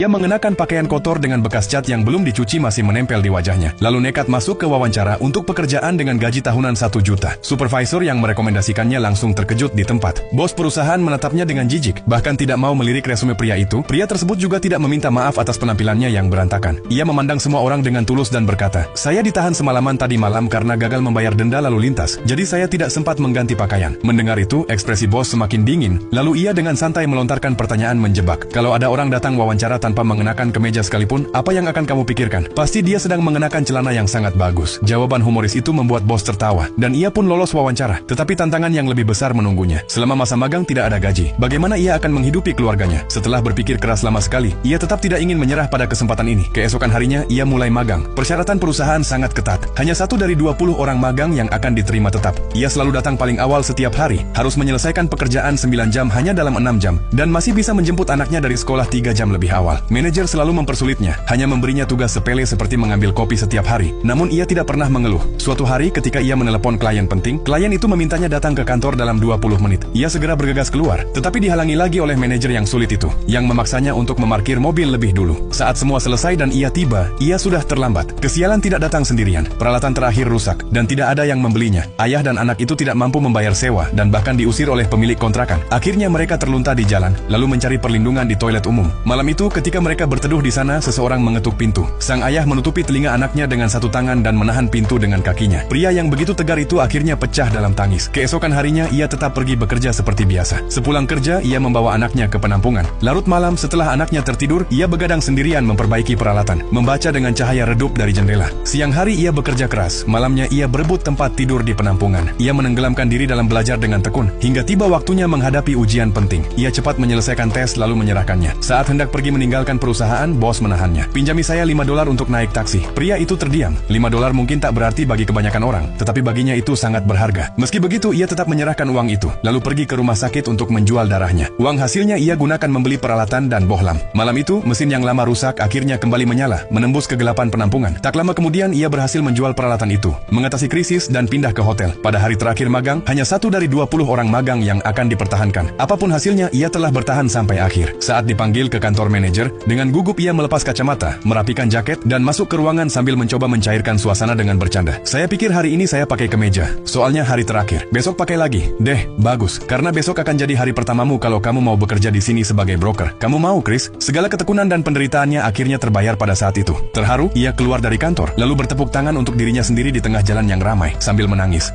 Ia mengenakan pakaian kotor dengan bekas cat yang belum dicuci masih menempel di wajahnya. Lalu nekat masuk ke wawancara untuk pekerjaan dengan gaji tahunan 1 juta. Supervisor yang merekomendasikannya langsung terkejut di tempat. Bos perusahaan menatapnya dengan jijik, bahkan tidak mau melirik resume pria itu. Pria tersebut juga tidak meminta maaf atas penampilannya yang berantakan. Ia memandang semua orang dengan tulus dan berkata, "Saya ditahan semalaman tadi malam karena gagal membayar denda lalu lintas. Jadi saya tidak sempat mengganti pakaian." Mendengar itu, ekspresi bos semakin dingin. Lalu ia dengan santai melontarkan pertanyaan menjebak. "Kalau ada orang datang wawancara tanpa mengenakan kemeja sekalipun, apa yang akan kamu pikirkan? Pasti dia sedang mengenakan celana yang sangat bagus." Jawaban humoris itu membuat bos tertawa, dan ia pun lolos wawancara. Tetapi tantangan yang lebih besar menunggunya. Selama masa magang tidak ada gaji. Bagaimana ia akan menghidupi keluarganya? Setelah berpikir keras lama sekali, ia tetap tidak ingin menyerah pada kesempatan ini. Keesokan harinya, ia mulai magang. Persyaratan perusahaan sangat ketat. Hanya 1 dari 20 orang magang yang akan diterima tetap. Ia selalu datang paling awal setiap hari, harus menyelesaikan pekerjaan 9 jam hanya dalam 6 jam, dan masih bisa menjemput anaknya dari sekolah 3 jam lebih awal. Manajer selalu mempersulitnya, hanya memberinya tugas sepele seperti mengambil kopi setiap hari. Namun ia tidak pernah mengeluh. Suatu hari ketika ia menelepon klien penting, klien itu memintanya datang ke kantor dalam 20 menit. Ia segera bergegas keluar, tetapi dihalangi lagi oleh manajer yang sulit itu, yang memaksanya untuk memarkir mobil lebih dulu. Saat semua selesai dan ia tiba, ia sudah terlambat. Kesialan tidak datang sendirian. Peralatan terakhir rusak, dan tidak ada yang membelinya. Ayah dan anak itu tidak mampu membayar sewa, dan bahkan diusir oleh pemilik kontrakan. Akhirnya mereka terlunta di jalan, lalu mencari perlindungan di toilet umum. Malam itu ketika mereka berteduh di sana, seseorang mengetuk pintu. Sang ayah menutupi telinga anaknya dengan satu tangan dan menahan pintu dengan kakinya. Pria yang begitu tegar itu akhirnya pecah dalam tangis. Keesokan harinya ia tetap pergi bekerja seperti biasa. Sepulang kerja, ia membawa anaknya ke penampungan. Larut malam setelah anaknya tertidur, ia begadang sendirian memperbaiki peralatan, membaca dengan cahaya redup dari jendela. Siang hari ia bekerja keras, malamnya ia berebut tempat tidur di penampungan. Ia menenggelamkan diri dalam belajar dengan tekun, hingga tiba waktunya menghadapi ujian penting. Ia cepat menyelesaikan tes lalu menyerahkannya. Saat hendak pergi meninggalkan perusahaan, bos menahannya. "Pinjami saya $5 untuk naik taksi." Pria itu terdiam. $5 mungkin tak berarti bagi kebanyakan orang, tetapi baginya itu sangat berharga. Meski begitu, ia tetap menyerahkan uang itu, lalu pergi ke rumah sakit untuk menjual darahnya. Uang hasilnya ia gunakan membeli peralatan dan bohlam. Malam itu, mesin yang lama rusak akhirnya kembali menyala, menembus kegelapan penampungan. Tak lama kemudian, ia berhasil menjual peralatan itu, mengatasi krisis dan pindah ke hotel. Pada hari terakhir magang, hanya 1 dari 20 orang magang yang akan dipertahankan. Apapun hasilnya, ia telah bertahan sampai akhir. Saat dipanggil ke kantor manajer, dengan gugup ia melepas kacamata, merapikan jaket, dan masuk ke ruangan sambil mencoba mencairkan suasana dengan bercanda. "Saya pikir hari ini saya pakai kemeja, soalnya hari terakhir. Besok pakai lagi." "Deh, bagus, karena besok akan jadi hari pertamamu kalau kamu mau bekerja di sini sebagai broker. Kamu mau, Chris?" Segala ketekunan dan penderitaannya akhirnya terbayar pada saat itu. Terharu, ia keluar dari kantor, lalu bertepuk tangan untuk dirinya sendiri di tengah jalan yang ramai, sambil menangis.